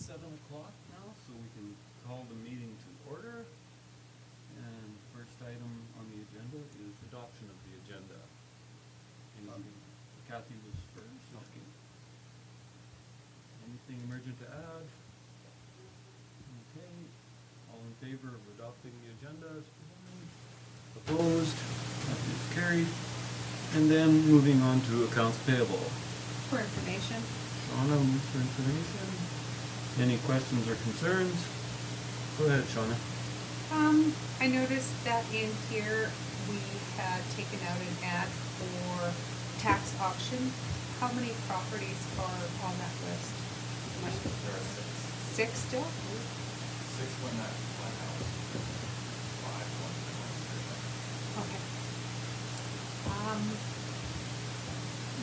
7 o'clock now, so we can call the meeting to order. And first item on the agenda is adoption of the agenda. Anything, Kathy was first. Okay. Anything emergent to add? Okay. All in favor of adopting the agenda as presented? Opposed? That is carried. And then moving on to accounts payable. For information. Shauna moves for information. Any questions or concerns? Go ahead, Shauna. I noticed that in here we had taken out an ad for tax auction. How many properties are on that list? There are 6. 6 still? 6 when that went out. 5 when that went Okay.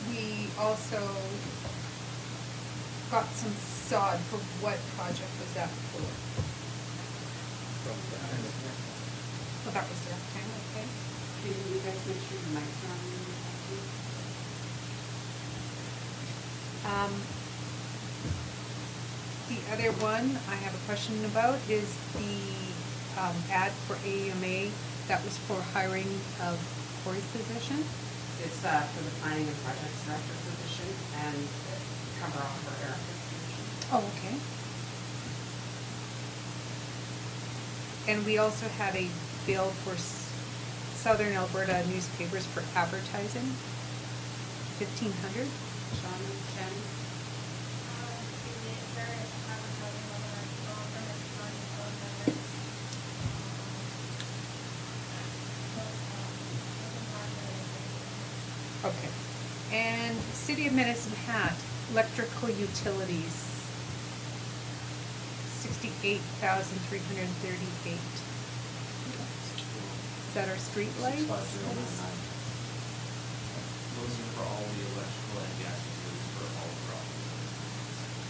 We also got some sod. For what project was that for? Oh, that was there. Okay. Can you guys make sure your mics are on? The other one I have a question about is the ad for AUMA that was for hiring of Corey's position. It's for the planning and projects director position and cover off for Erica's position. Oh, okay. And we also had a bill for Southern Alberta newspapers for advertising, 1,500. Sean and Jen. Okay. And City of Medicine Hat, electrical utilities, 68,338. Is that our street lights? 65099. Those are for all the electrical and gas utilities for all the properties.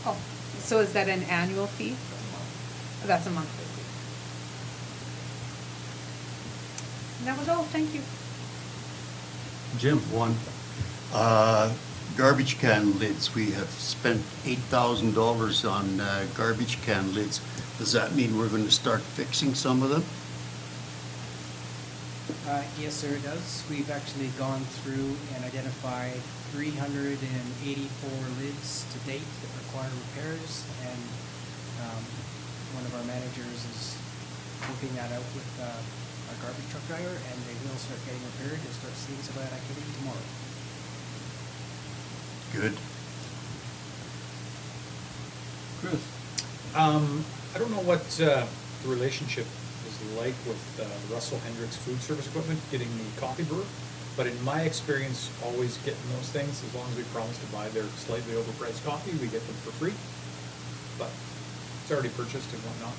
Oh, so is that an annual fee? That's a month. Oh, that's a monthly fee. And that was all, thank you. Jim. One, garbage can lids. We have spent $8,000 on garbage can lids. Does that mean we're going to start fixing some of them? Yes, sir, it does. We've actually gone through and identified 384 lids to date that require repairs, and one of our managers is working that out with our garbage truck driver, and they will start getting repaired. You'll start seeing some of that activity tomorrow. Good. Chris. I don't know what the relationship is like with the Russell Hendricks food service equipment getting the coffee brewer, but in my experience, always getting those things, as long as we promise to buy their slightly overpriced coffee, we get them for free. But it's already purchased and whatnot.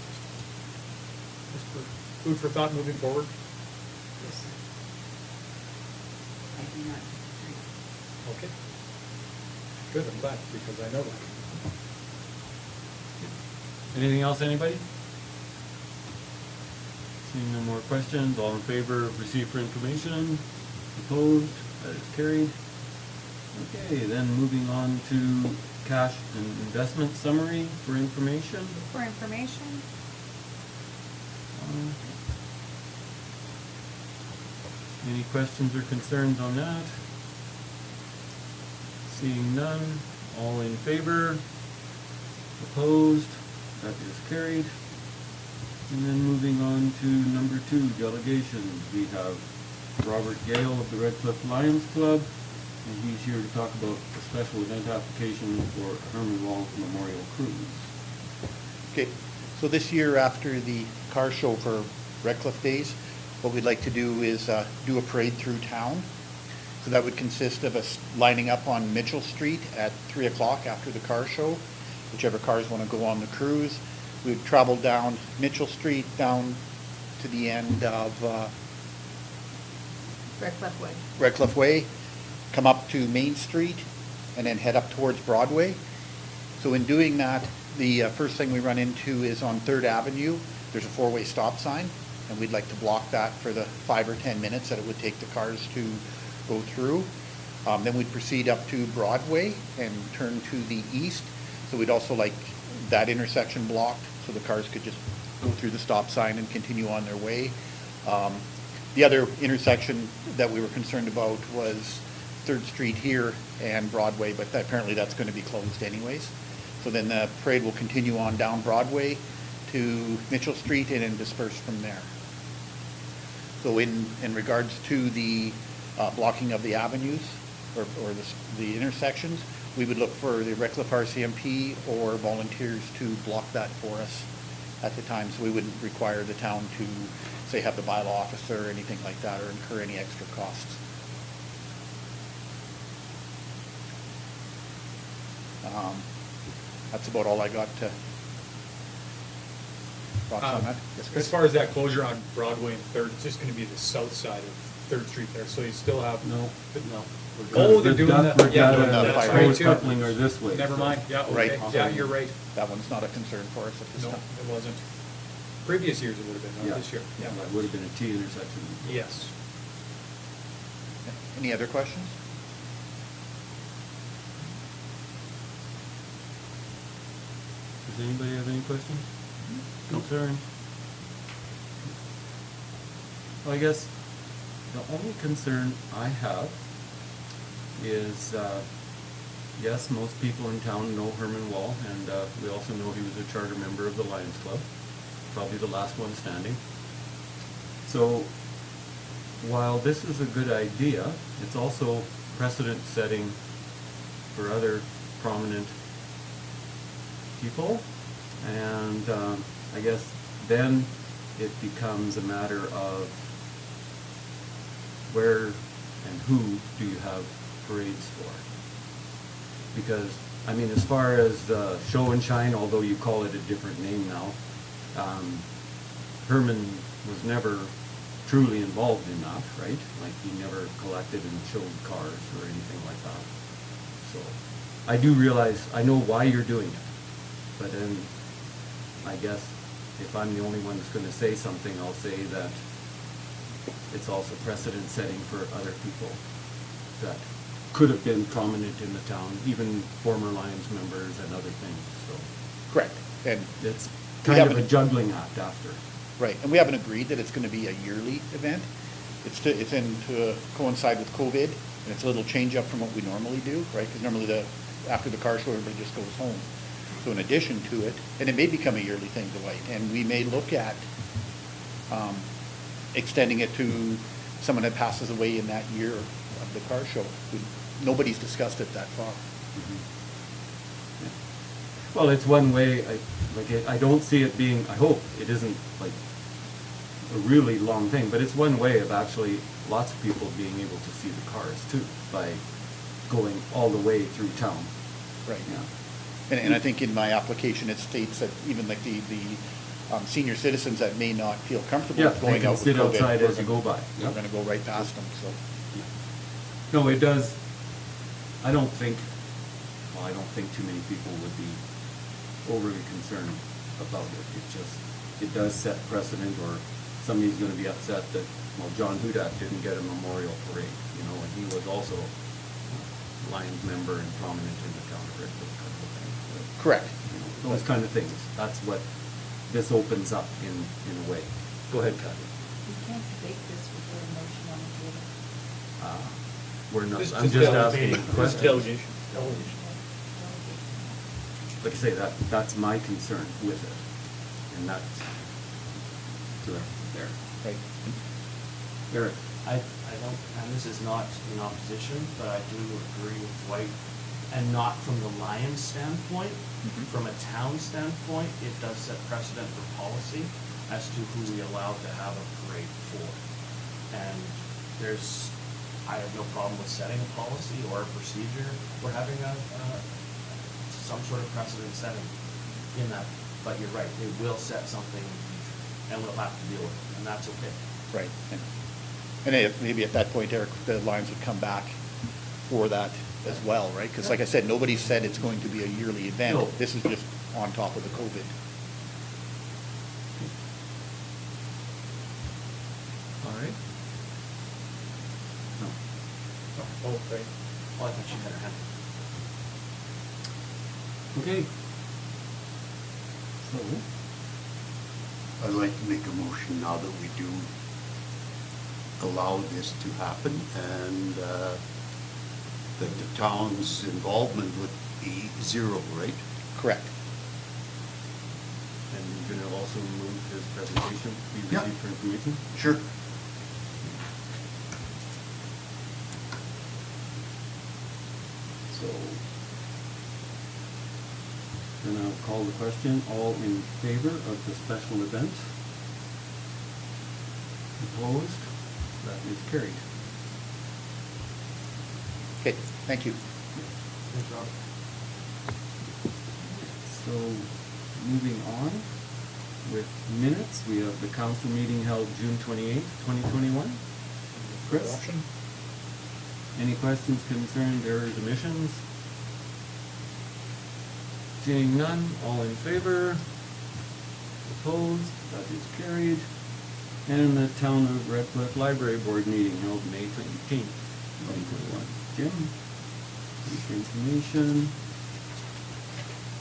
Just for food for thought moving forward. Yes, sir. I do not agree. Okay. Good, I'm glad, because I know that. Anything else, anybody? Seeing no more questions, all in favor of receive for information? Opposed? That is carried. Okay, then moving on to cash and investment summary for information. For information. Any questions or concerns on that? Seeing none, all in favor? Opposed? That is carried. And then moving on to number 2, delegations. We have Robert Gale of the Redcliff Lions Club, and he's here to talk about a special event application for Herman Wahl Memorial Cruise. Okay, so this year after the car show for Redcliff Days, what we'd like to do is do a parade through town. So that would consist of us lining up on Mitchell Street at 3 o'clock after the car show. Whichever cars want to go on the cruise. We would travel down Mitchell Street down to the end of Redcliff Way. Redcliff Way, come up to Main Street, and then head up towards Broadway. So in doing that, the first thing we run into is on 3rd Avenue. There's a 4-way stop sign, and we'd like to block that for the 5 or 10 minutes that it would take the cars to go through. Then we'd proceed up to Broadway and turn to the east. So we'd also like that intersection blocked, so the cars could just go through the stop sign and continue on their way. The other intersection that we were concerned about was 3rd Street here and Broadway, but apparently that's going to be closed anyways. So then the parade will continue on down Broadway to Mitchell Street and then disperse from there. So in regards to the blocking of the avenues or the intersections, we would look for the Redcliff RCMP or volunteers to block that for us at the time, so we wouldn't require the town to, say, have the bylaw officer or anything like that, or incur any extra costs. That's about all I got to thoughts on that. Yes, Chris? As far as that closure on Broadway and Third, it's just gonna be the south side of Third Street there, so you still have. No. Oh, they're doing that, yeah, doing that that's fire right hose too. coupling are this way. Never so- mind, yeah, Right. okay, yeah, you're right. That one's not a concern for us at this No, time. it wasn't. Previous years it would have been, Yeah, not this year. yeah, that would have been a T intersection. Yes. Any other questions? Does anybody have any questions? Concern? Well, I guess the only concern I have is, yes, most people in town know Herman Wahl, and we also know he was a charter member of the Lions Club, probably the last one standing. So, while this is a good idea, it's also precedent-setting for other prominent people, and I guess then it becomes a matter of where and who do you have parades for? Because, I mean, as far as show and shine, although you call it a different name now, Herman was never truly involved in that, right? Like, he never collected and showed cars or anything like that. So, I do realize, I know why you're doing it, but then, I guess, if I'm the only one that's gonna say something, I'll say that it's also precedent-setting for other people that could have been prominent in the town, even former Lions members and other things, so. Correct. And It's We kind of a haven't- juggling act after. right, and we haven't agreed that it's gonna be a yearly event. It's in to coincide with COVID, and it's a little change up from what we normally do, right? Because normally after the car show, everybody just goes home. So in addition to it, and it may become a yearly thing, Dwight, and we may look at extending it to someone that passes away in that year of the car show. Nobody's discussed it that far. Well, it's one way, I don't see it being, I hope it isn't like a really long thing, but it's one way of actually lots of people being able to see the cars too, by going all the way through town. Right. Yeah. And I think in my application, it states that even like the senior citizens that may not feel comfortable Yeah, with they going can out with sit COVID, outside we're as you gonna- go by. We're Yep. gonna go right past them, so. No, it does, I don't think too many people would be overly concerned about it. It does set precedent, or somebody's gonna be upset that, well, John Hudak didn't get a memorial parade, you know, and he was also a Lions member and prominent in the town of Redcliff, kind of thing. But, Correct. you know, those kind of things, that's what this opens up in a way. Go ahead, Kathy. We can't debate this without a motion on the table. We're not, Just- I'm just just delegation. asking Just questions. delegation. Like I say, that's my concern with it, and that's there. Right. Eric? I don't, and this is not in opposition, but I do agree with Dwight, and not from the Lions standpoint. Mhm. From a town standpoint, it does set precedent for policy as to who we allow to have a parade for. And I have no problem with setting a policy or a procedure, or having some sort of precedent setting in that, but you're right, it will set something in the future, and we'll have to deal with it, and that's okay. Right. And maybe at that point, Eric, the Lions would come back for that as well, right? Because like I said, nobody said it's going to be a yearly event. No. This is just on top of the COVID. All right. No. Oh, right. Well, I thought she had her hand. Okay. So, I'd like to make a motion now that we do allow this to happen and that the town's involvement would be zero, right? Correct. and you're gonna also move his presentation, be Yeah. received for information? Sure. So, then I'll call the question, all in favor of the special event? Opposed? That is carried. Okay, thank you. Thanks, Rob. So, moving on with minutes, we have the council meeting held June 28th, 2021. Chris? Option? Any questions, concerns, errors, omissions? Seeing none, all in favor? Opposed? That is carried. And the Town of Redcliff Library Board meeting held May 18th, 2021. Jim? Any information?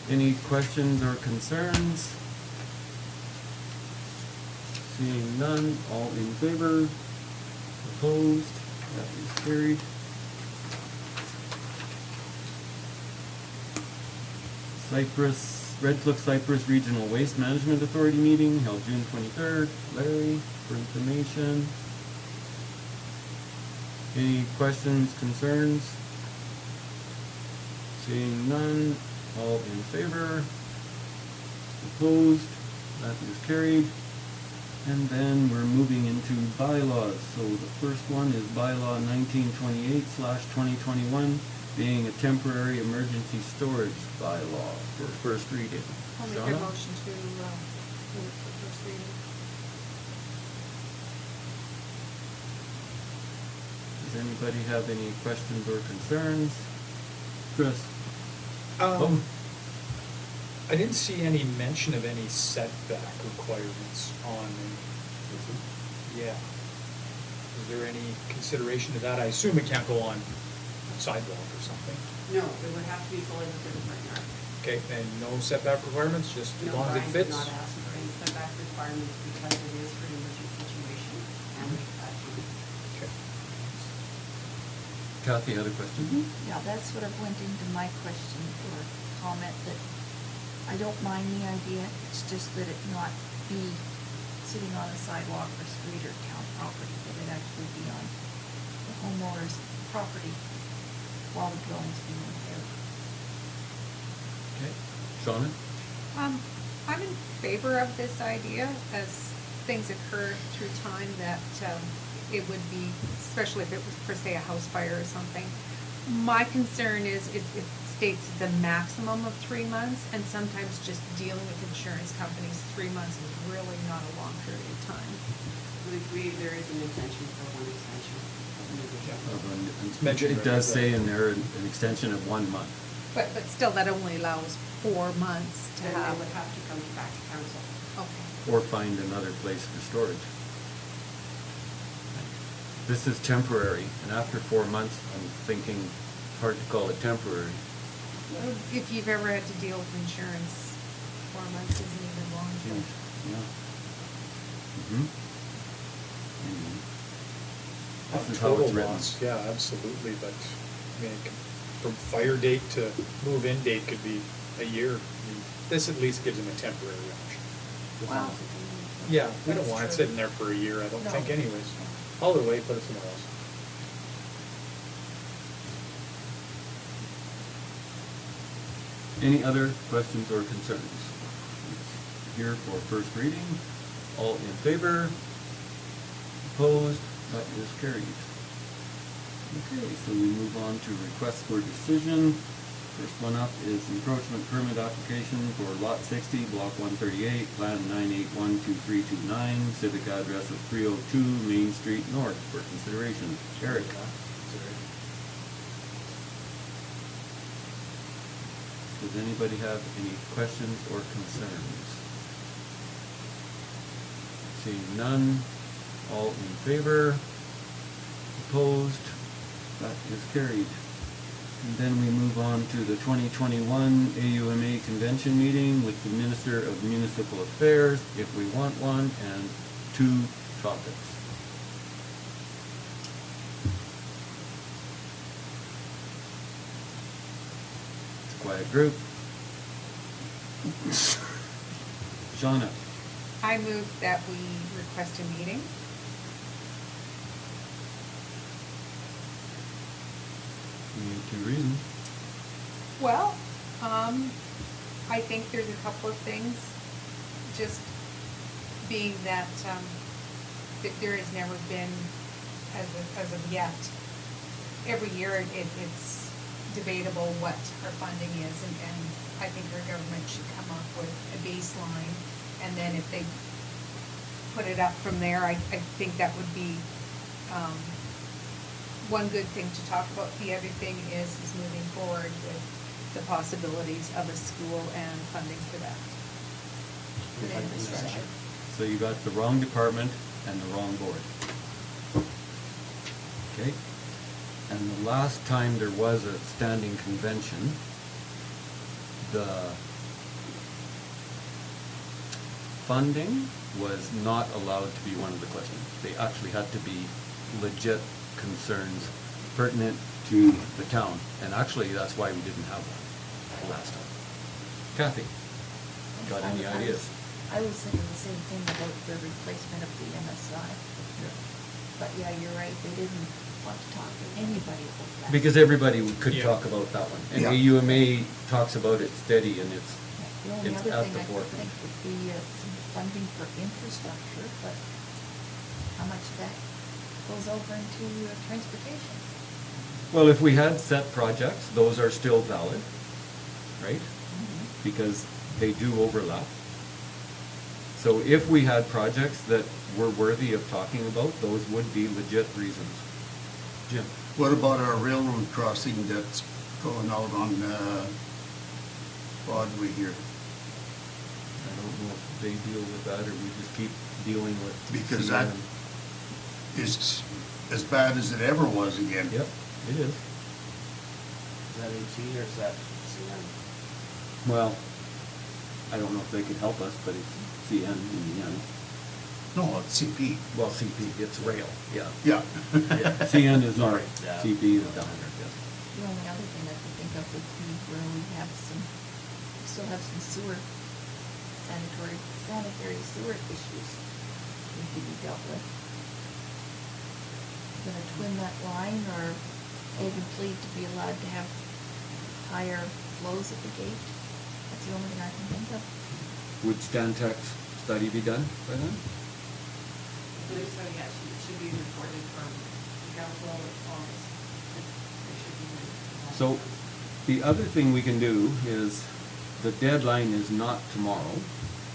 Any questions or concerns? Seeing none, all in favor? Opposed? That is carried. Redcliffe Cypress Regional Waste Management Authority meeting held June 23rd. Larry, for information. Any questions, concerns? Seeing none, all in favor? Opposed? That is carried. And then we're moving into bylaws. So the first one is bylaw 1928/2021, being a temporary emergency storage bylaw for first reading. I'll make a Shauna? motion to, move it for first reading. Does anybody have any questions or concerns? Chris? I didn't see any mention of any setback requirements on, yeah. Is there any consideration to that? I assume it can't go on sidewalk or something. No, it would have to be fully within the front yard. Okay, and no setback requirements, just as No, long as it Brian fits? did not ask for any setback requirements because it is for an emergency situation and we've had to. Okay. Kathy had a question? Yeah, that's what went into my question or comment, that I don't mind the idea, it's just that it not be sitting on a sidewalk or street or town property, but it actually be on the homeowner's property while the dwelling's being repaired. Okay. Shauna? I'm in favor of this idea as things occur through time that, it would be, especially if it was per se a house fire or something. My concern is it states it's a maximum of 3 months, and sometimes just dealing with insurance companies, 3 months is really not a long period of time. There is an intention for one extension of an additional. It's mentioned It does right say there. in there an extension of 1 month. But still, that only allows 4 months to Then they have. would have to come back to council. Okay. Or find another place for storage. This is temporary, and after 4 months, I'm thinking, hard to call it temporary. If you've ever had to deal with insurance, 4 months isn't even long. Seems, yeah. Anyway. This is how Total it's written. loss, yeah, absolutely, but, I mean, from fire date to move-in date could be a year. I mean, this at least gives them a temporary option. Well, Yeah, we don't That's want it true. sitting there for a year, I don't No. think anyways. Haul it away, put it somewhere else. Any other questions or concerns? Here for first reading. All in favor? Opposed? That is carried. Okay, so we move on to requests for decision. First one up is encroachment permit application for lot 60, block 138, plan 9812329, civic address of 302 Main Street North for consideration. Eric? Does anybody have any questions or concerns? Seeing none, all in favor? Opposed? That is carried. And then we move on to the 2021 AUMA convention meeting with the Minister of Municipal Affairs, if we want one, and 2 topics. It's a quiet group. Shauna, I move that we request a meeting. you need 2 reasons. Well, I think there's a couple of things, just being that, that there has never been, as of yet, every year it's debatable what our funding is, and I think our government should come up with a baseline, and then if they put it up from there, I think that would be, one good thing to talk about. The other thing is moving forward with the possibilities of a school and funding for that. For the infrastructure. So you got the wrong department and the wrong board. Okay? And the last time there was a standing convention, the funding was not allowed to be one of the questions. They actually had to be legit concerns pertinent to the town. And actually, that's why we didn't have one last time. Kathy, got any ideas? I was thinking the same thing about the replacement of the MSI. But yeah, you're right, they didn't want to talk to anybody about that. Because everybody could Yeah. talk about that one. And Yeah. AUMA talks about it steady and it's The only it's other at thing the I could forefront. think would be some funding for infrastructure, but how much of that goes over into transportation? Well, if we had set projects, those are still valid, right? Mm-hmm. Because they do overlap. So if we had projects that were worthy of talking about, those would be legit reasons. Jim? What about our railroad crossing that's going out on Broadway here? I don't know if they deal with that or we just keep dealing with. Because CN. that is as bad as it ever was again. Yep, it is. Is that AT or is that CN? Well, I don't know if they can help us, but it's CN in the end. No, it's CP. Well, CP, it's rail, yeah. Yeah. Yeah, CN is not, Sorry, yeah. CP is down there, yes. The only other thing I could think of would be where we still have some sanitary sewer issues need to be dealt with. Gonna twin that line or maybe plead to be allowed to have higher flows at the gate? That's the only thing I can think of. Would Stantec's study be done by then? I believe so, yes, it should be reported from the council in August. It should be. So, the other thing we can do is, the deadline is not tomorrow,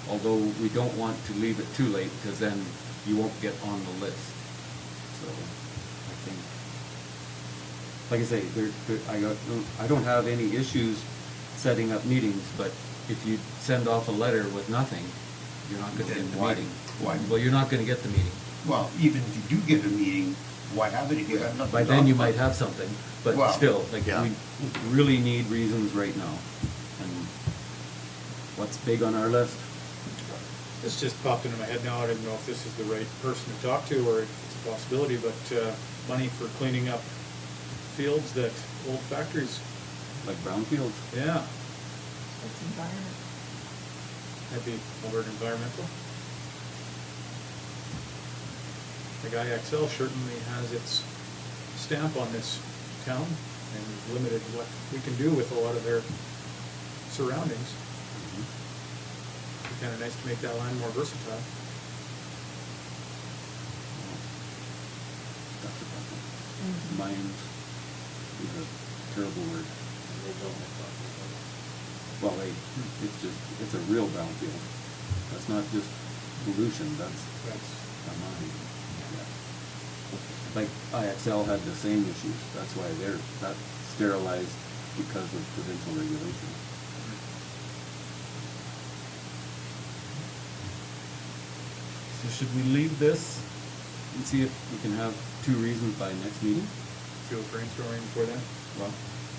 although we don't want to leave it too late, because then you won't get on the list. So, I think, like I say, I don't have any issues setting up meetings, but if you send off a letter with nothing, you're not gonna get the Why- meeting. why? Well, you're not gonna get the meeting. Well, even if you do get a meeting, why have it if you have nothing? By to then, you talk might about? have something, but Well, still, like, yeah. we really need reasons right now. And what's big on our list? This just popped into my head now. I didn't know if this is the right person to talk to or if it's a possibility, but money for cleaning up fields that old factories. Like brownfields? Yeah, That's environment. that'd be Alberta Environmental. Like IXL certainly has its stamp on this town and is limited what we can do with a lot of their surroundings. It'd be kinda nice to make that land more versatile. That's a tough one. Mhm. Mines is a terrible word. They don't make that. Well, it's a real brownfield. That's not just pollution, that's That's, a mine. Yeah. Like IXL had the same issues, that's why they're not sterilized because of provincial regulation. So should we leave this and see if we can have 2 reasons by next meeting? feel brainstorming before then. Well,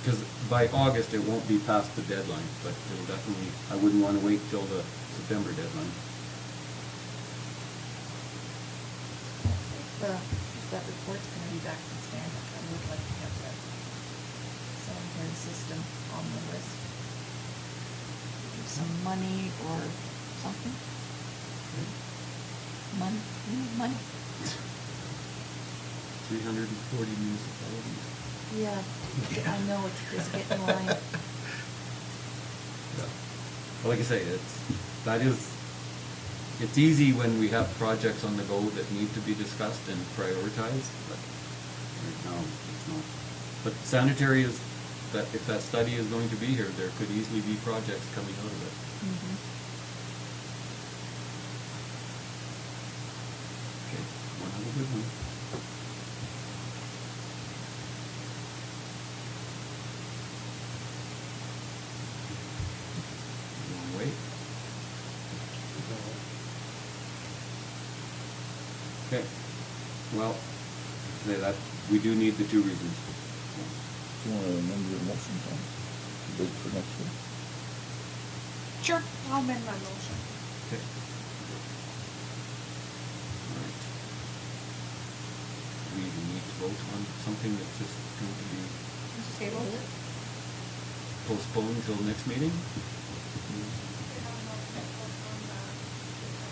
because by August, it won't be past the deadline, but it'll definitely, I wouldn't want to wait till the September deadline. If that report's gonna be back in standard, I would like to have that sanitary system on the list. Give some money or something. Money, we need money. 340 municipalities. Yeah, I know, it's just getting line. Yeah. Well, like I say, it's easy when we have projects on the go that need to be discussed and prioritized, but right now, it's not. But sanitary is, that if that study is going to be here, there could easily be projects coming out of it. Mhm. Okay, one have a good one. You wanna wait? Okay, well, say that, we do need the 2 reasons. Do you want to amend your motion, Tom, to wait for next week? Sure, I'll amend my motion. Okay. All right. We need to vote on something that's just going to be Table? postponed till next meeting?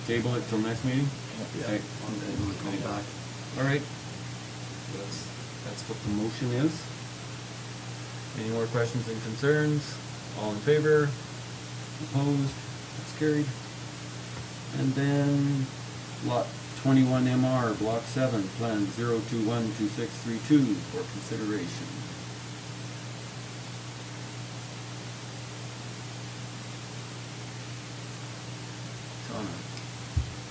Table it till next meeting? Yeah. Okay. We'll come back. All right. That's what the motion is. Any more questions and concerns? All in favor? Opposed? That's carried. And then lot 21 MR, block 7, plan 0212632 for consideration. Shauna.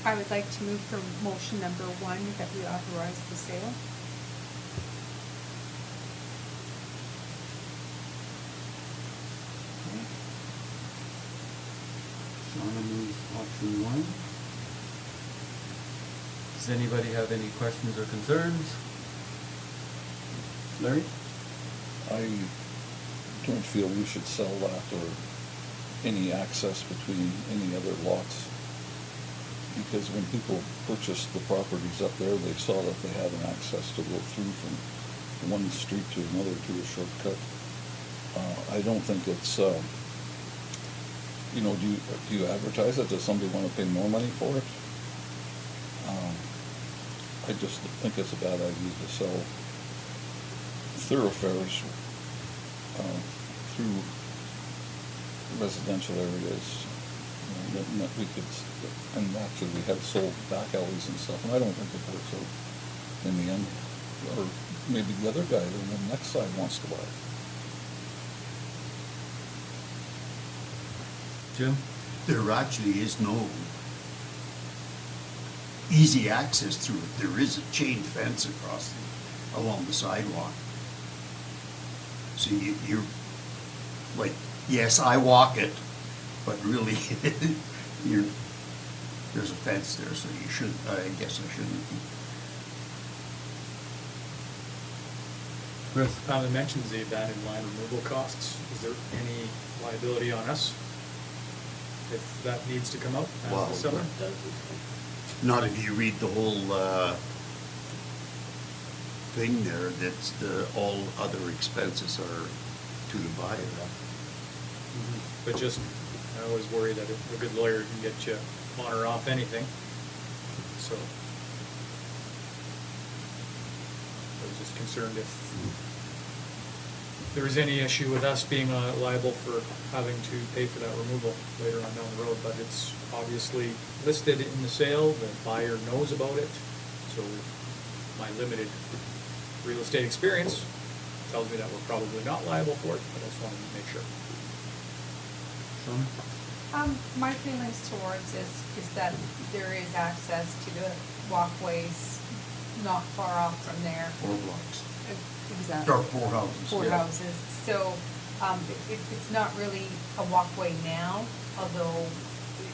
I would like to move for motion number 1 that we authorize the sale. Okay. Shauna moves option 1. Does anybody have any questions or concerns? Larry? I don't feel we should sell that or any access between any other lots. Because when people purchased the properties up there, they saw that they had an access to go through from one street to another to a shortcut. I don't think it's, do you advertise it? Does somebody want to pay more money for it? I just think it's a bad idea to sell thoroughfares through residential areas. That we could, and actually we have sold back alleys and stuff, and I don't think it works out in the end. Or maybe the other guy on the next side wants to buy it. Jim? There actually is no easy access through it. There is a chain fence along the sidewalk. So you're like, yes, I walk it, but really, there's a fence there, so you should, I guess I shouldn't be. Chris? It mentions the abandoned line removal costs. Is there any liability on us if that needs to come out Well, after the summer? Not if you read the whole thing there, that's all other expenses are to the buyer. But just, I always worry that a good lawyer can get you on or off anything, so. I was just concerned if there was any issue with us being liable for having to pay for that removal later on down the road, but it's obviously listed in the sale, the buyer knows about it, so my limited real estate experience tells me that we're probably not liable for it, but I just wanted to make sure. Shauna? My feelings towards is that there is access to the walkways not far off from there. 4 blocks. Exactly. Or 4 houses. 4 yeah. houses. So, it's not really a walkway now, although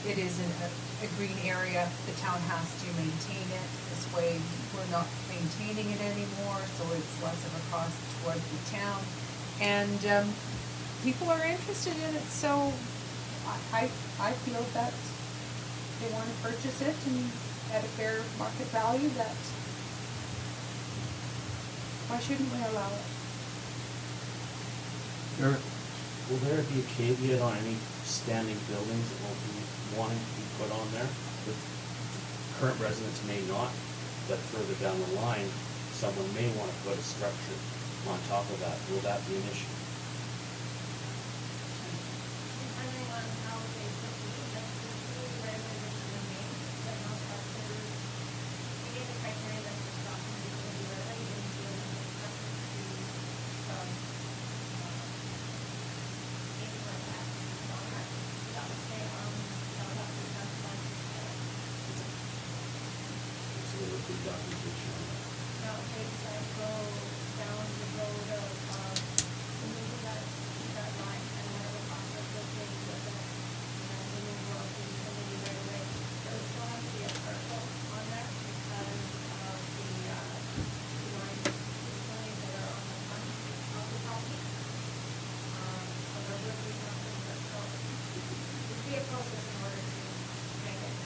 it is a green area. The town has to maintain it. This way, we're not maintaining it anymore, so it's less of a cost towards the town. And, people are interested in it, so I feel that they wanna purchase it and at a fair market value, that why shouldn't we allow it? Eric? Will there be a caveat on any standing buildings that will be wanting to be put on there? The current residents may not, but further down the line, someone may want to put a structure on top of that. Will that be an issue? Depending on how they proceed, that's the residents remain, but no structures. We get the criteria that the structure is going to be related to the structure to, things like that. That would stay on, that would have to be done by So there would be documentation on that. now things like go down the road of, removing that line and whatever process will take with it. And removal of the utility right away. There would still have to be a parcel on there because of the lines, utilities that are on the front of the property. So there would be something that still, would be a process in order to make it,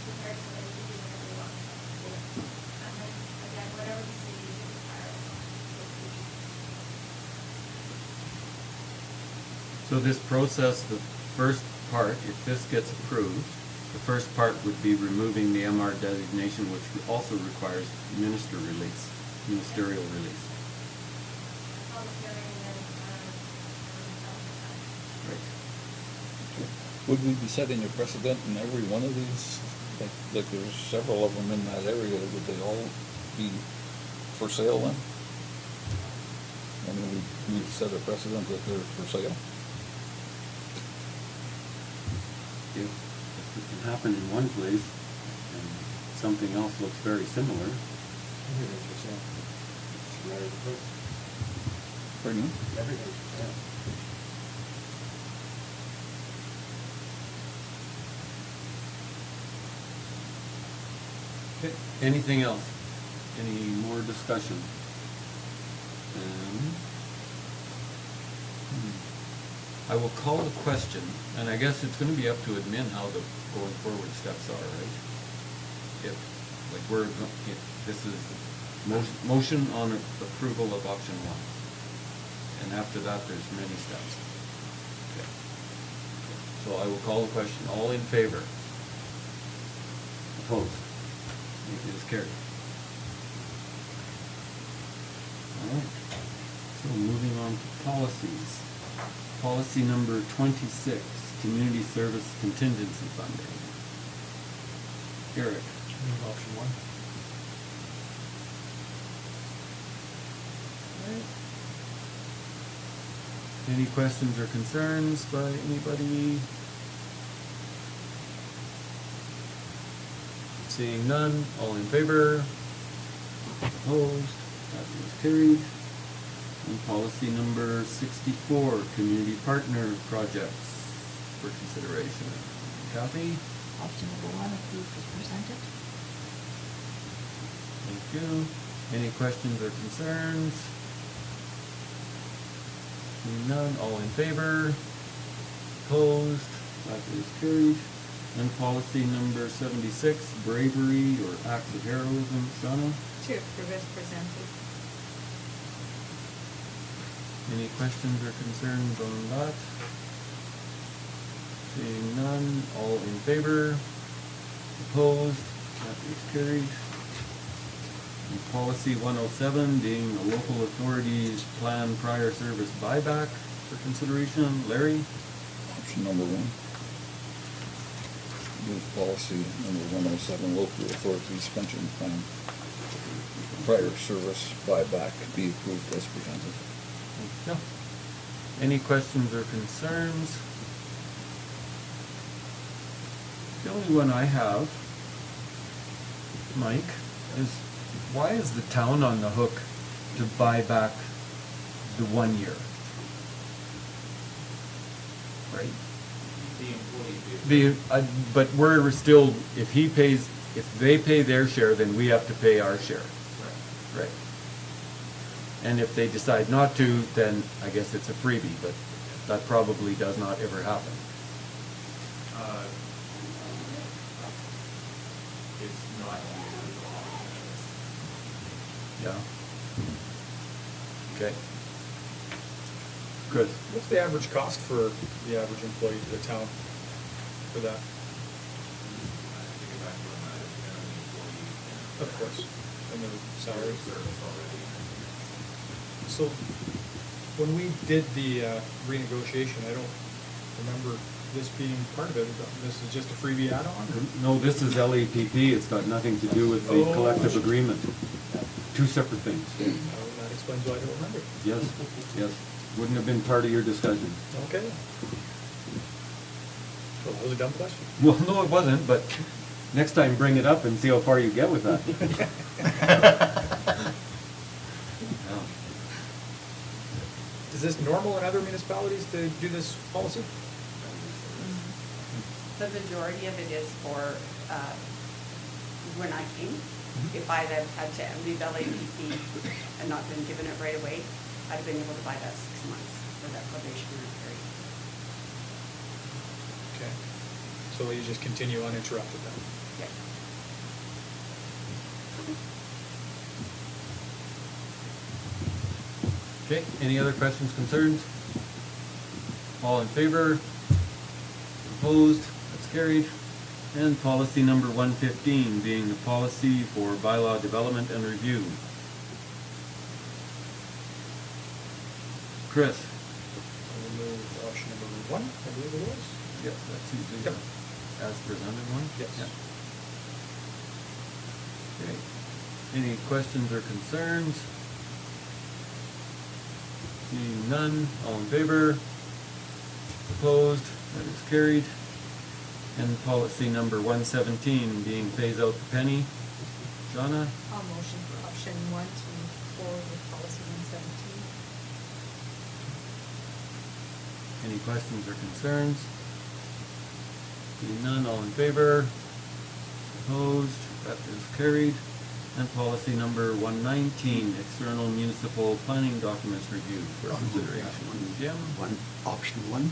compared to like we do whenever we want. And then, again, whatever the city requires. So this process, the first part, if this gets approved, the first part would be removing the MR designation, which also requires ministerial release. Public hearing and, Right. Would we be setting a precedent in every one of these? Like there's several of them in that area, would they all be for sale then? I mean, we'd set a precedent that they're for sale? If it can happen in one place and something else looks very similar, Everything's for sale. It's a matter of price. Pardon me? Everything's for sale. okay, anything else? Any more discussion? I will call the question, and I guess it's gonna be up to admin how the going forward steps are, right? If, like, if this is motion on approval of option one, and after that, there's many steps. Okay. So I will call the question, all in favor? Opposed? It is carried. All right, so moving on to policies. Policy number 26, community service contingency funding. Eric? Option one. Any questions or concerns by anybody? Seeing none, all in favor? Opposed? That is carried. And policy number 64, community partner projects for consideration. Kathy? Option number one, approved as presented. Thank you. Any questions or concerns? Seeing none, all in favor? Opposed? That is carried. And policy number 76, bravery or acts of heroism. Shauna? To approve as presented. Any questions or concerns on that? Seeing none, all in favor? Opposed? That is carried. And policy 107, being a local authority's plan prior service buyback for consideration. Larry? Option number one. Move policy number 107, local authorities pension plan prior service buyback be approved as presented. No. Any questions or concerns? The only one I have, Mike, is why is the town on the hook to buy back the 1 year? Right? The employee. But we're still, if they pay their share, then we have to pay our share. Right. And if they decide not to, then I guess it's a freebie, but that probably does not ever happen. It's not usually the law. Yeah? Okay. Chris? What's the average cost for the average employee to the town for that? I have to get back to them, I don't know the employee. Of course, and their salaries. Service already. So, when we did the renegotiation, I don't remember this being part of it. This is just a freebie add-on? No, this is LAPP, it's got nothing to do with the Oh. collective agreement. Two separate things. Oh, that explains why I don't remember. Yes, yes. Wouldn't have been part of your discussion. Okay. Well, that was a dumb question. Well, no, it wasn't, but next time bring it up and see how far you get with that. Yeah. Is this normal in other municipalities to do this policy? The majority of it is for, when I came, Mm-hmm. if I'd have had to leave LAPP and not been given it right away, I'd have been able to buy that 6 months for that probationary period. Okay. So you just continue uninterrupted then? Yeah. Okay, any other questions, concerns? All in favor? Opposed? That's carried. And policy number 115, being the policy for bylaw development and review. Chris? I will move option number 1, I believe it was. Yep, that's usually Yep. the as presented one? Yes. Yep. Okay, any questions or concerns? Seeing none, all in favor? Opposed? That is carried. And policy number 117, being phase out the penny. Jonna? I'll motion for option 1 to move forward with policy 117. Any questions or concerns? Seeing none, all in favor? Opposed? That is carried. And policy number 119, external municipal planning documents review for I'll move that consideration. one. Jim? Option 1.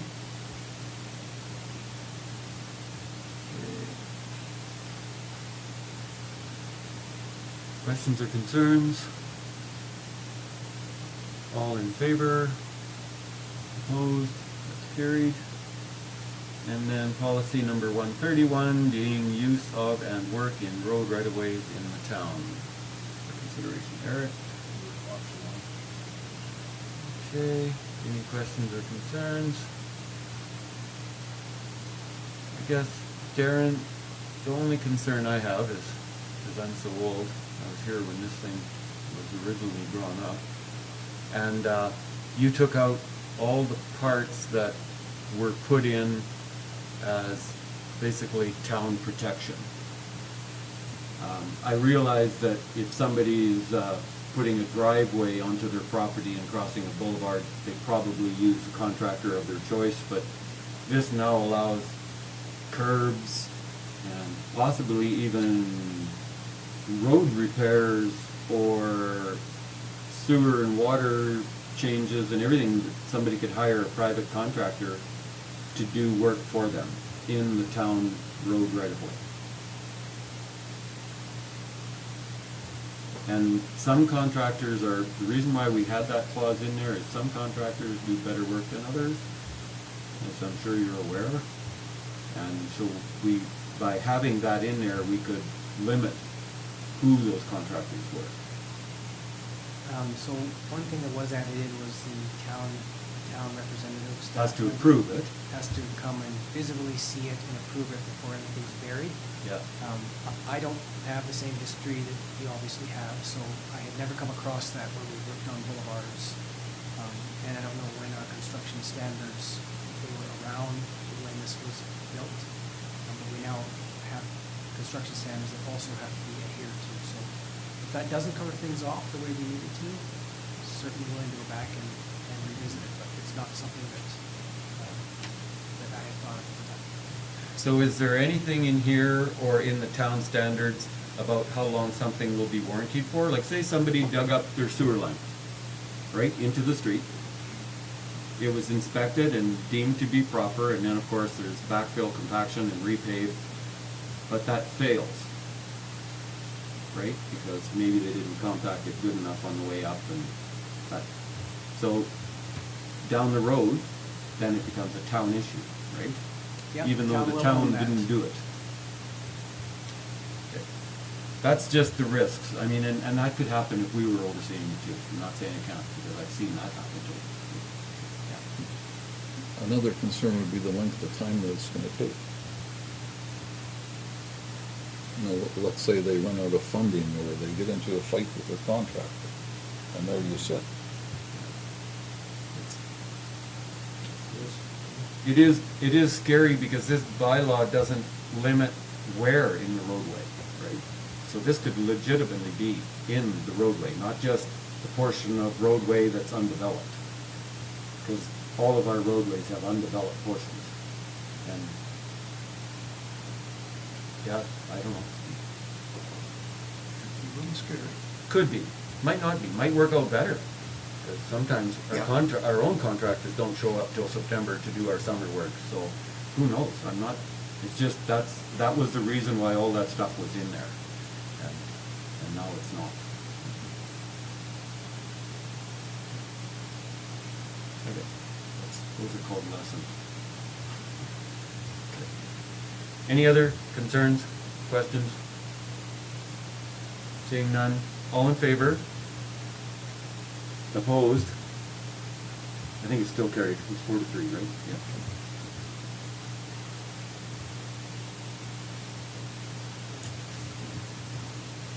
Questions or concerns? All in favor? Opposed? That's carried. And then policy number 131, being use of and work in road right-of-ways in the town. For consideration, Eric? Okay, any questions or concerns? I guess, Darren, the only concern I have is, because I'm so old, I was here when this thing was originally drawn up, and you took out all the parts that were put in as basically town protection. I realize that if somebody is putting a driveway onto their property and crossing a boulevard, they probably use a contractor of their choice, but this now allows curbs and possibly even road repairs or sewer and water changes and everything. Somebody could hire a private contractor to do work for them in the town road right of way. And some contractors are, the reason why we had that clause in there is some contractors do better work than others, as I'm sure you're aware. And so we, by having that in there, we could limit who those contractors were. So one thing that was added in was the town representative. Has to approve it. Has to come and visibly see it and approve it before anything's buried. Yeah. I don't have the same history that you obviously have, so I had never come across that where we worked on boulevards. And I don't know when our construction standards, if they were around when this was built. But we now have construction standards that also have to be adhered to. So if that doesn't cover things off the way we need it to, certainly willing to go back and revisit it, but it's not something that I had thought of at the time. So is there anything in here or in the town standards about how long something will be warranted for? Like say somebody dug up their sewer line right into the street. It was inspected and deemed to be proper, and then of course there's backfill, compaction, and repave, but that fails, right? Because maybe they didn't compact it good enough on the way up, and that, so down the road, then it becomes a town issue, right? Yep, Even though town the will town own that. didn't do it. That's just the risks. I mean, and that could happen if we were overseeing it too. I'm not saying it can't, because I've seen that happen too. Another concern would be the length of time that it's gonna take. You know, let's say they run out of funding, or they get into a fight with their contractor, and there you sit. It is scary because this bylaw doesn't limit where in the roadway, right? So this could legitimately be in the roadway, not just the portion of roadway that's undeveloped. Because all of our roadways have undeveloped portions. And, yeah, I don't know. A little scary. Could be, might not be, might work out better. Because sometimes Yeah. our own contractors don't show up till September to do our summer work, so who knows? I'm not, it's just, that was the reason why all that stuff was in there. And now it's not. Okay, those are called lessons. Okay. Any other concerns, questions? Seeing none, all in favor? Opposed? I think it's still carried, it's 4-3, right? Yeah.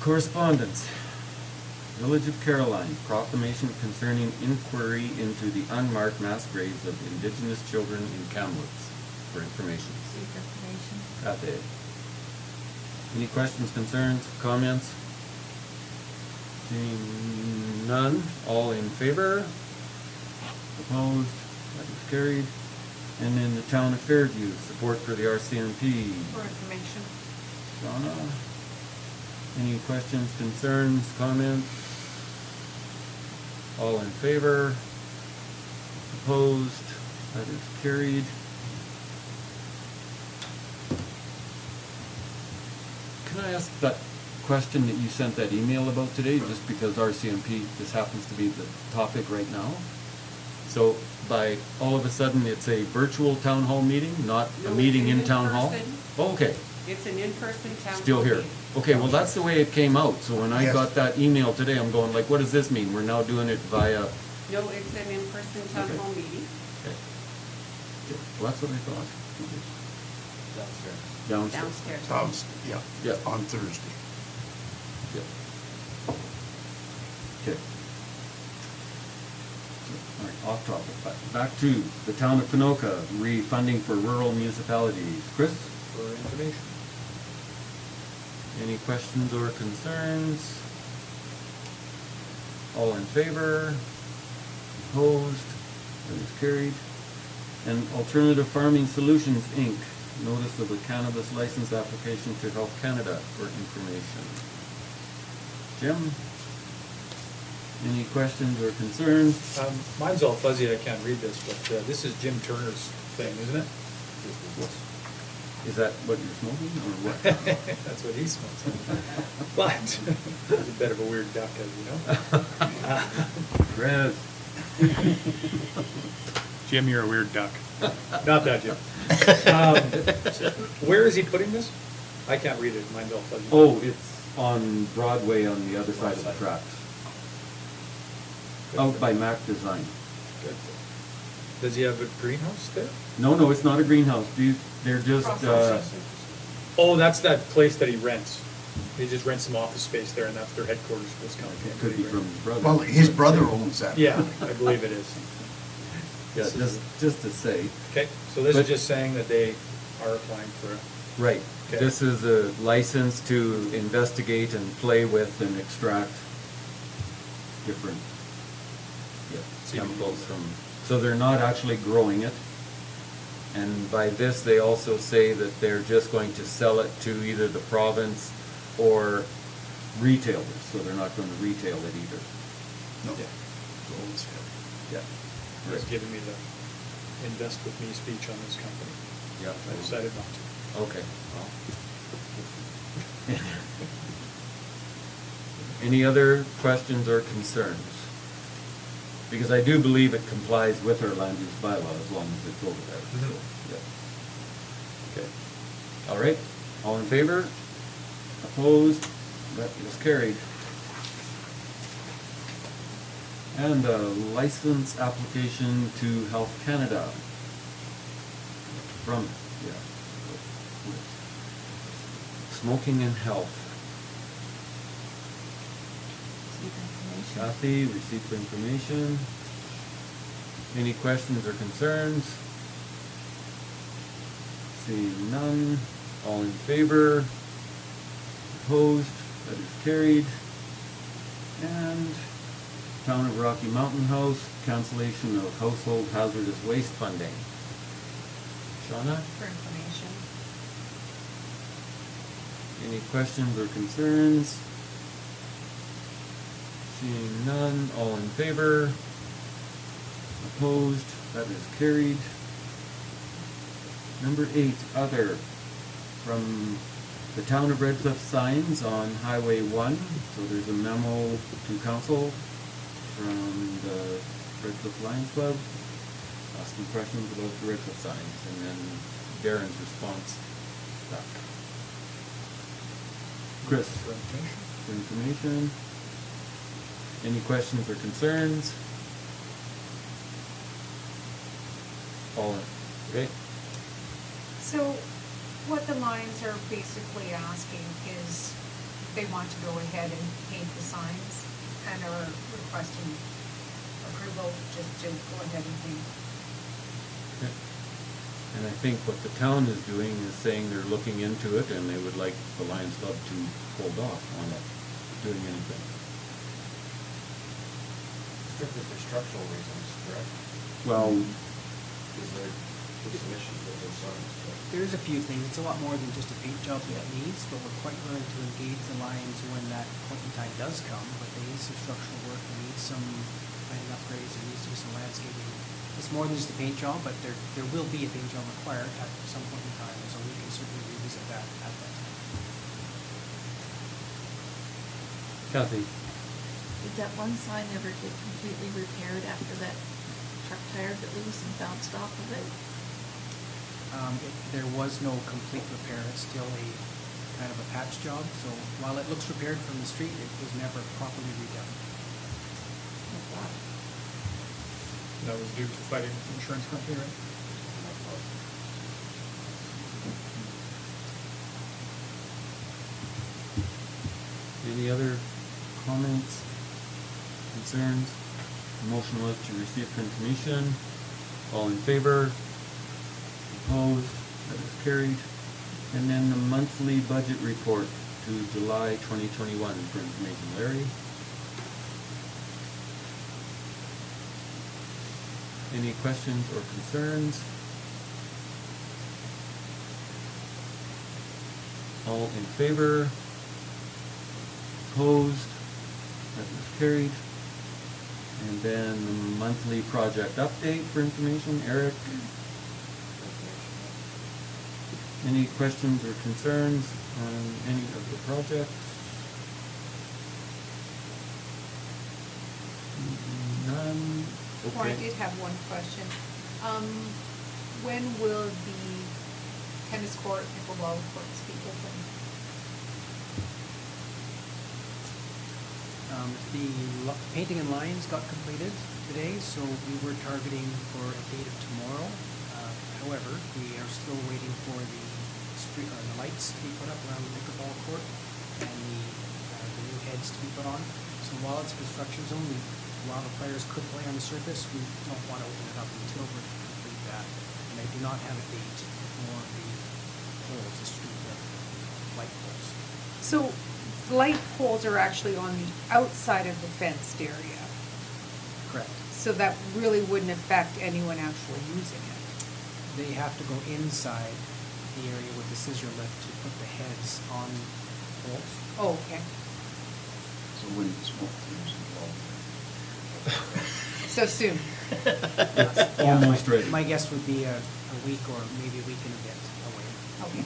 Correspondence. Village of Caroline, proclamation concerning inquiry into the unmarked mass graves of Indigenous children in Kamloops. For information. Seek information. Kathy. Any questions, concerns, comments? Seeing none, all in favor? Opposed? That is carried. And in the town of Fairview, support for the RCMP. For information. Donna? Any questions, concerns, comments? All in favor? Opposed? That is carried. Can I ask that question that you sent that email about today, just because RCMP, this happens to be the topic right now? So by all of a sudden, it's a virtual town hall meeting, not a No, meeting it's in town hall? in-person. Oh, okay. It's an in-person town hall Still here. meeting. Okay, well, that's the way it came out. So when I Yes. got that email today, I'm going like, what does this mean? We're now doing it via, No, it's an in-person town Okay. hall meeting. okay. Well, that's what I thought. Downstairs. Downstairs. Downstairs. Yeah, Yeah. on Thursday. Yeah. Okay. All right, off topic, but back to the town of Ponoka, refunding for rural municipalities. Chris, For information. any questions or concerns? All in favor? Opposed? That is carried. And Alternative Farming Solutions, Inc., notice of a cannabis license application to Health Canada for information. Jim? Any questions or concerns? Mine's all fuzzy, I can't read this, but this is Jim Turner's thing, isn't it? Is that what you're smoking, or what? That's what he smokes. But, he's a bit of a weird duck, as you know. Chris? Jim, you're a weird duck. Not that, Jim. Where is he putting this? I can't read it, mine's all fuzzy. Oh, it's on Broadway on the other side of the tracks. Out by Mac Design. Good. Does he have a greenhouse there? No, it's not a greenhouse. They're just, Oh, that's that place that he rents. He just rents some office space there, and that's their headquarters for this company. it could be from his brother. Well, his brother owns that. Yeah, I believe it is. Yeah, just to say, Okay, so this But- is just saying that they are applying for, right, Okay. this is a license to investigate and play with and extract different chemicals from, so they're not actually growing it. And by this, they also say that they're just going to sell it to either the province or retailers, so they're not going to retail it either. No. So it's, Yeah. He was giving me the invest with me speech on this company. Yeah. I decided not to. Okay, well. Any other questions or concerns? Because I do believe it complies with our land use bylaw as long as it's over there, so, yeah. Okay. All right, all in favor? Opposed? That is carried. And a license application to Health Canada. From, yeah. Smoking and health. Receive information. Kathy, receipt for information. Any questions or concerns? Seeing none, all in favor? Opposed? That is carried. And Town of Rocky Mountain House, cancellation of household hazardous waste funding. Shauna, For information. any questions or concerns? Seeing none, all in favor? Opposed? That is carried. Number 8, other, from the Town of Redcliff signs on Highway 1. So there's a memo to council from the Redcliff Lions Club, asking questions about the Redcliff signs, and then Darren's response back. Chris, For information. for information. Any questions or concerns? All in, okay? So what the Lions are basically asking is they want to go ahead and paint the signs and are requesting approval just to go ahead and paint. Okay. And I think what the town is doing is saying they're looking into it and they would like the Lions Club to hold off on it, doing anything. Strictly for structural reasons, correct? Well, Is there submission of those signs? There's a few things. It's a lot more than just a paint job that it needs, but we're quite willing to engage the Lions when that point in time does come. But they need some structural work, they need some planning upgrades, there needs to be some landscaping. It's more than just a paint job, but there will be a paint job required at some point in time, so we can certainly revisit that at that time. Kathy, Did that one sign ever get completely repaired after that truck tire got loose and bounced off of it? There was no complete repair. It's still a kind of a patch job, so while it looks repaired from the street, it was never properly redone. That was due to fighting with the insurance company, right? any other comments, concerns? Motion was to receive for information. All in favor? Opposed? That is carried. And then the monthly budget report to July 2021 for information. Larry? Any questions or concerns? All in favor? Opposed? That is carried. And then the monthly project update for information. Eric? Any questions or concerns on any of the projects? None? Oh, I Okay. did have one question. When will the tennis court, pickleball courts be open? The painting and lines got completed today, so we were targeting for a date of tomorrow. However, we are still waiting for the street, the lights to be put up around the pickleball court and the new heads to be put on. So while it's a construction zone, while the players could play on the surface, we don't want to open it up until we complete that. And I do not have a date for the poles, the street light poles. So light poles are actually on the outside of the fenced area, Correct. so that really wouldn't affect anyone actually using it. They have to go inside the area with the scissor lift to put the heads on poles. Oh, okay. So when the smoke clears involved. So soon. Yeah, Almost my- ready. My guess would be a week or maybe a week and a bit away. Okay.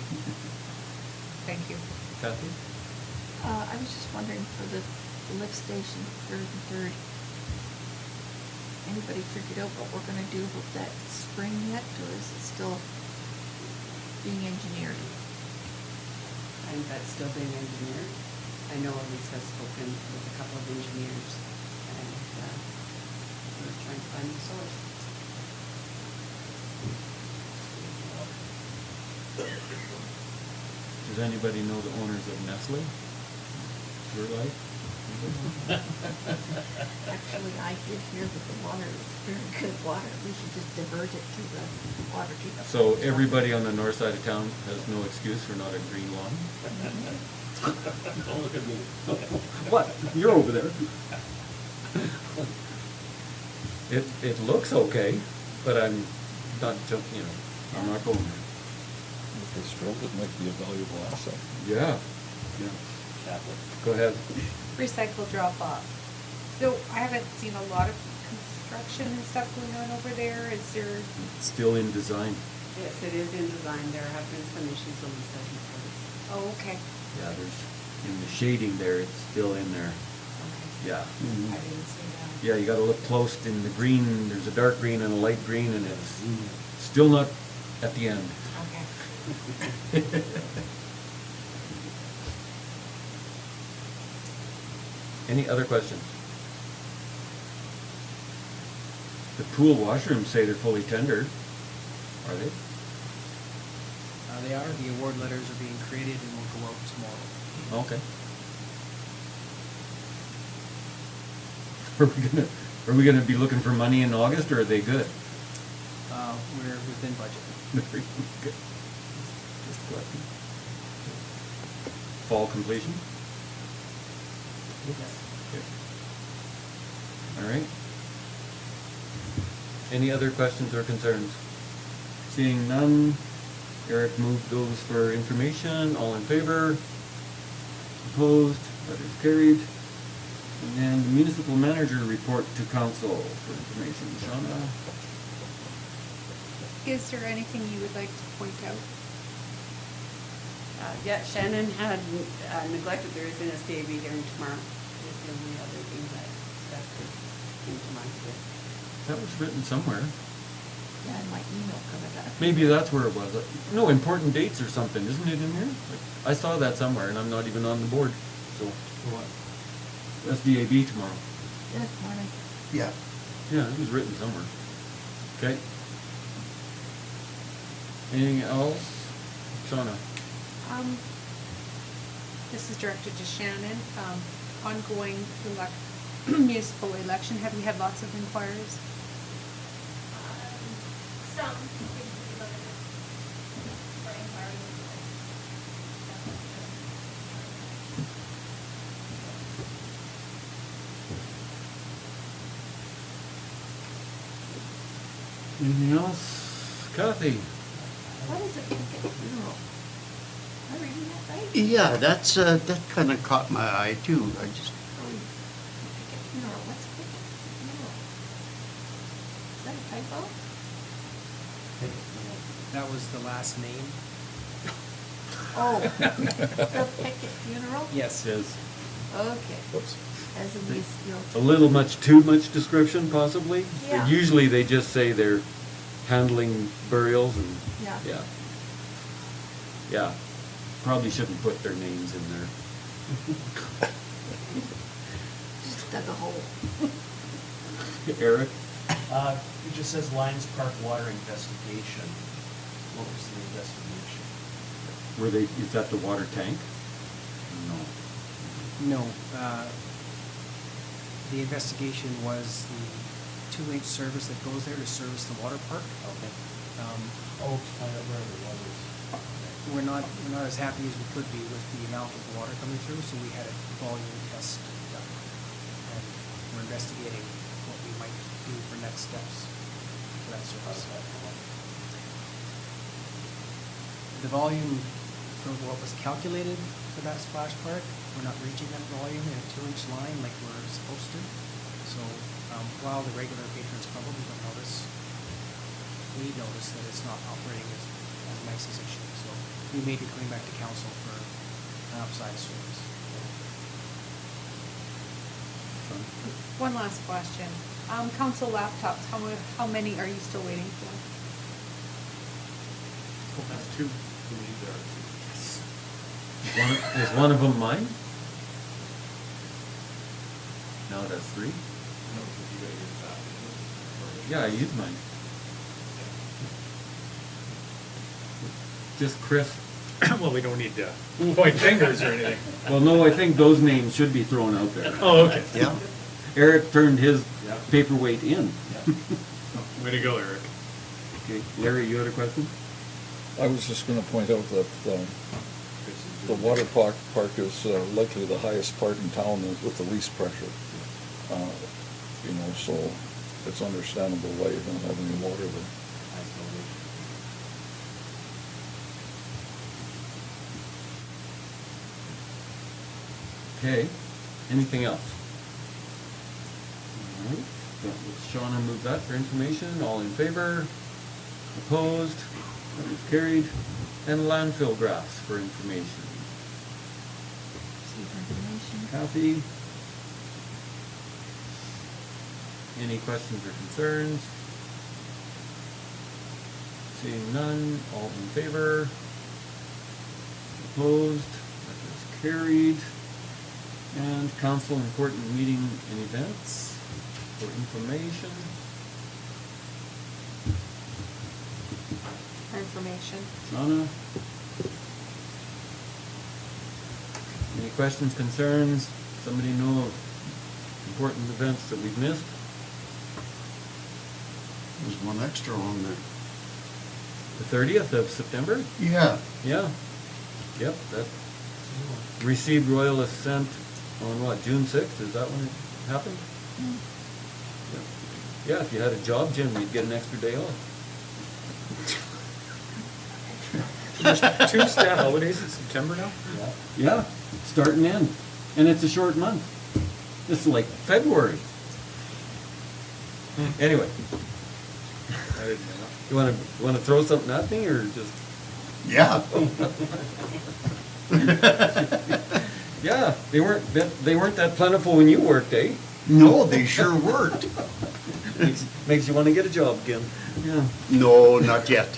Thank you. Kathy? I was just wondering for the lift station, third and third. Anybody figured out what we're gonna do with that spring yet, or is it still being engineered? I think that's still being engineered. I know Elise has spoken with a couple of engineers, and we're trying to find the source. Does anybody know the owners of Nestle? Your Life? Actually, I did hear that the water is very good water, we should just divert it to the water treatment. So everybody on the north side of town has no excuse for not a green lawn? Don't look at me. What? You're over there. It looks okay, but I'm not jumping, I'm not going there. If they stroke, it might be a valuable asset. Yeah, yeah. Go ahead. Recycle drop off. So I haven't seen a lot of construction and stuff going on over there. Is there? Still in design. Yes, it is in design. There have been some issues on the second floor. Oh, okay. Yeah, there's, in the shading there, it's still in there. Okay. Yeah. I didn't see that. Yeah, you gotta look close in the green, there's a dark green and a light green, and it's still not at the end. Okay. Any other questions? The pool washrooms say they're fully tendered. Are they? They are, the award letters are being created and will go out tomorrow. Okay. Are we gonna be looking for money in August, or are they good? We're within budget. Very good. Just collecting. Fall completion? Yes. Okay. All right. Any other questions or concerns? Seeing none, Eric moved those for information. All in favor? Opposed? That is carried. And then the municipal manager report to council for information. Shauna? Is there anything you would like to point out? Yeah, Shannon had neglected, there is an SDAB hearing tomorrow. Is the only other thing that came to mind today. That was written somewhere. Yeah, in my email, because I got it. Maybe that's where it was. No, important dates or something, isn't it in here? I saw that somewhere, and I'm not even on the board, so. SDAB tomorrow. Yeah, morning. Yeah. Yeah, it was written somewhere. Okay. Anything else? Shauna? This is directed to Shannon. Ongoing municipal election, have you had lots of inquiries? Some seem to be limited for inquiries. Anything else? Kathy? What is a picket funeral? Am I reading that right? Yeah, that kind of caught my eye too. I just, Oh, picket funeral, what's a picket funeral? Is that a typo? That was the last name? Oh, the picket funeral? Yes. Says Okay. Whoops. As in these, a little too much description, possibly? Yeah. Usually they just say they're handling burials and, Yeah. yeah. Yeah, probably shouldn't put their names in there. Just dug a hole. Eric? It just says Lions Park water investigation. What was the investigation? Is that the water tank? No. No, the investigation was the 2-inch service that goes there to service the water park. Okay. Um, Oh, to find out where the water is. We're not as happy as we could be with the amount of water coming through, so we had a volume test done. And we're investigating what we might do for next steps for that service. The volume for what was calculated for that splash park, we're not reaching that volume in a 2-inch line like we're supposed to. So, While the regular patrons probably don't notice, we notice that it's not operating as nice as it should, so we may be coming back to council for an upside service. One last question. Council laptops, how many are you still waiting for? That's two. Is one of them mine? Now that's 3? No, because you gotta use that. Yeah, I used mine. Just Chris. Well, we don't need to point fingers or anything. Well, no, I think those names should be thrown out there. Oh, okay. Yeah. Eric turned his Yep. paperweight in. Way to go, Eric. Okay, Larry, you had a question? I was just gonna point out that, the water park is likely the highest part in town with the least pressure. You know, so it's understandable why you don't have any water there. Okay, anything else? All right, Shauna moved that for information, all in favor? Opposed? That is carried. And landfill graphs for information. Receive information. Kathy? Any questions or concerns? Seeing none, all in favor? Opposed? That is carried. And council important meeting and events for information. For information. Shauna? Any questions, concerns? Somebody know of important events that we've missed? There's one extra on there. The 30th of September? Yeah. Yeah. Yep, that received royal assent on what, June 6th? Is that when it happened? Yeah, if you had a job, Jim, you'd get an extra day off. There's 2 stat holidays in September now? Yeah, start and end. And it's a short month. This is like February. Anyway, I didn't know. you wanna throw something at me or just? Yeah. Yeah, they weren't that plentiful when you worked, eh? No, they sure weren't. Makes you wanna get a job again. Yeah. No, not yet.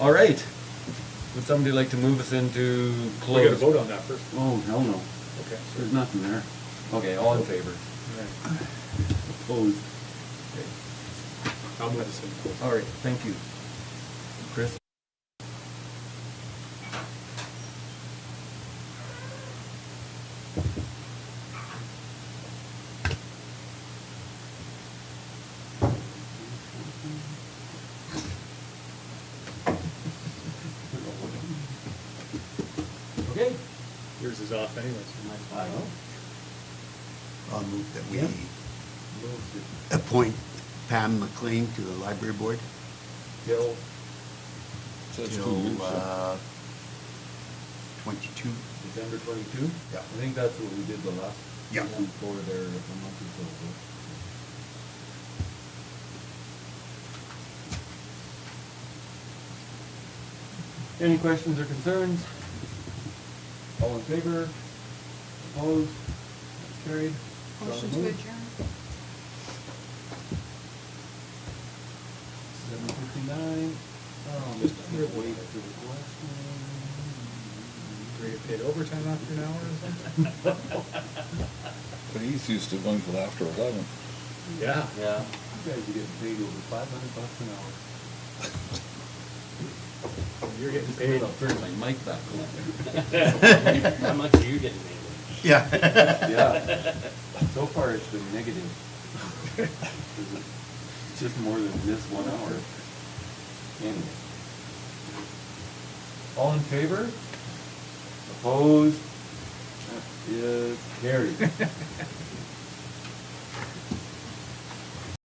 All right. Would somebody like to move us into We close? gotta vote on that first. Oh, hell no. Okay. There's nothing there. Okay, all in favor? Right. Opposed? Okay. I'll move this in. All right, thank you. Chris? Okay. Yours is off anyways. I know. I'll move that we Moved appoint Pam McLean to the library board Gale, So it's 2 till, years. 22. December 22? Yeah. I think that's what we did the last Yeah. one for there a month or so ago. Any questions or concerns? All in favor? Opposed? That's carried. Motion So to moved. adjourn. 7:59. Just Mr. Wait for the question. Do we get paid overtime after an hour or something? But he's used to going till after 11. Yeah. Yeah. You guys are getting paid over $500 an hour. You're getting paid. I'll turn my mic back on. How much are you getting paid? Yeah. Yeah. So far, it's been negative. It's just more than this 1 hour. Anyway. All in favor? Opposed? That is carried.